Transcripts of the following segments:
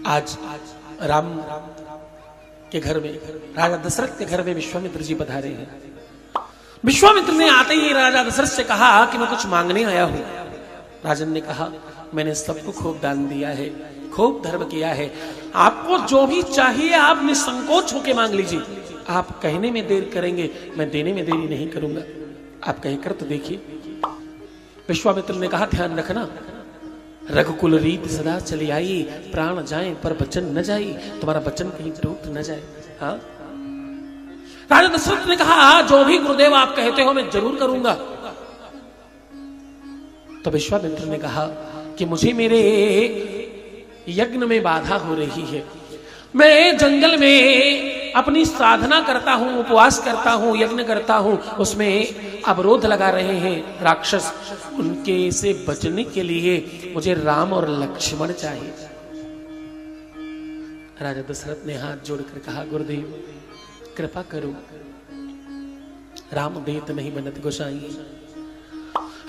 आज राम के घर में, राजा दशरथ के घर में विश्वामित्र जी पधारे हैं। विश्वामित्र ने आते ही राजा दशरथ से कहा कि मैं कुछ मांगने आया हूं। राजन ने कहा मैंने सबको खूब दान दिया है, खूब धर्म किया है, आपको जो भी चाहिए आप निसंकोच होकर मांग लीजिए। आप कहने में देर करेंगे, मैं देने में देरी नहीं करूंगा, आप कहकर तो देखिए। विश्वामित्र ने कहा ध्यान रखना, रघुकुल रीत सदा चली आई, प्राण जाए पर वचन न जाई, तुम्हारा वचन कहीं टूट न जाए। हाँ, राजा दशरथ ने कहा जो भी गुरुदेव आप कहते हो मैं जरूर करूंगा। तो विश्वामित्र ने कहा कि मुझे मेरे यज्ञ में बाधा हो रही है, मैं जंगल में अपनी साधना करता हूं, उपवास करता हूं, यज्ञ करता हूं, उसमें अवरोध लगा रहे हैं राक्षस, उनके से बचने के लिए मुझे राम और लक्ष्मण चाहिए। राजा दशरथ ने हाथ जोड़कर कहा गुरुदेव कृपा करो, राम देत नहीं बनत गोसाई,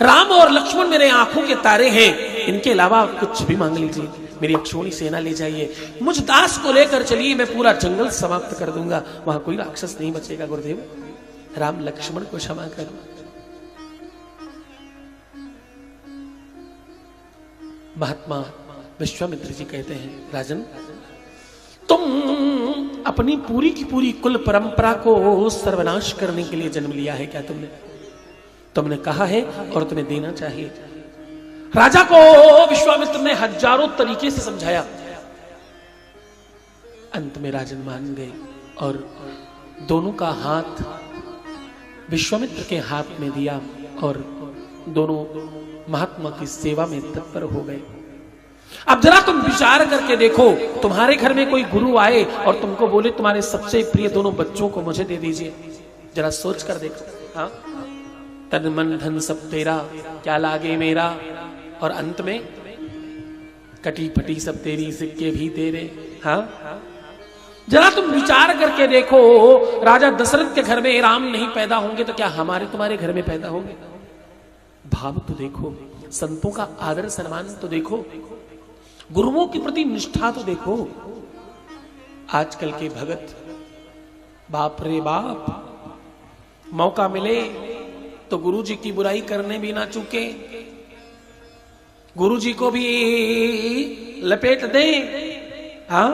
राम और लक्ष्मण मेरे आंखों के तारे हैं, इनके अलावा कुछ भी मांग लीजिए, मेरी अक्षोणी सेना ले जाइए, मुझ दास को लेकर चलिए, मैं पूरा जंगल समाप्त कर दूंगा, वहां कोई राक्षस नहीं बचेगा गुरुदेव, राम लक्ष्मण को क्षमा करो। महात्मा विश्वामित्र जी कहते हैं राजन, तुम अपनी पूरी की पूरी कुल परंपरा को सर्वनाश करने के लिए जन्म लिया है क्या? तुमने कहा है और तुम्हें देना चाहिए। राजा को विश्वामित्र ने हजारों तरीके से समझाया, अंत में राजन मान गए और दोनों का हाथ विश्वामित्र के हाथ में दिया और दोनों महात्मा की सेवा में तत्पर हो गए। अब जरा तुम विचार करके देखो, तुम्हारे घर में कोई गुरु आए और तुमको बोले तुम्हारे सबसे प्रिय दोनों बच्चों को मुझे दे दीजिए, जरा सोच कर देखो। हाँ, तन मन धन सब तेरा, क्या लागे मेरा, और अंत में कटी फटी सब तेरी, सिक्के भी तेरे। हाँ, जरा तुम विचार करके देखो, राजा दशरथ के घर में राम नहीं पैदा होंगे तो क्या हमारे तुम्हारे घर में पैदा होंगे? भाव तो देखो, संतों का आदर सम्मान तो देखो, गुरुओं के प्रति निष्ठा तो देखो। आजकल के भगत बाप रे बाप, मौका मिले तो गुरु जी की बुराई करने भी ना चूके, गुरु जी को भी लपेट दें। हाँ,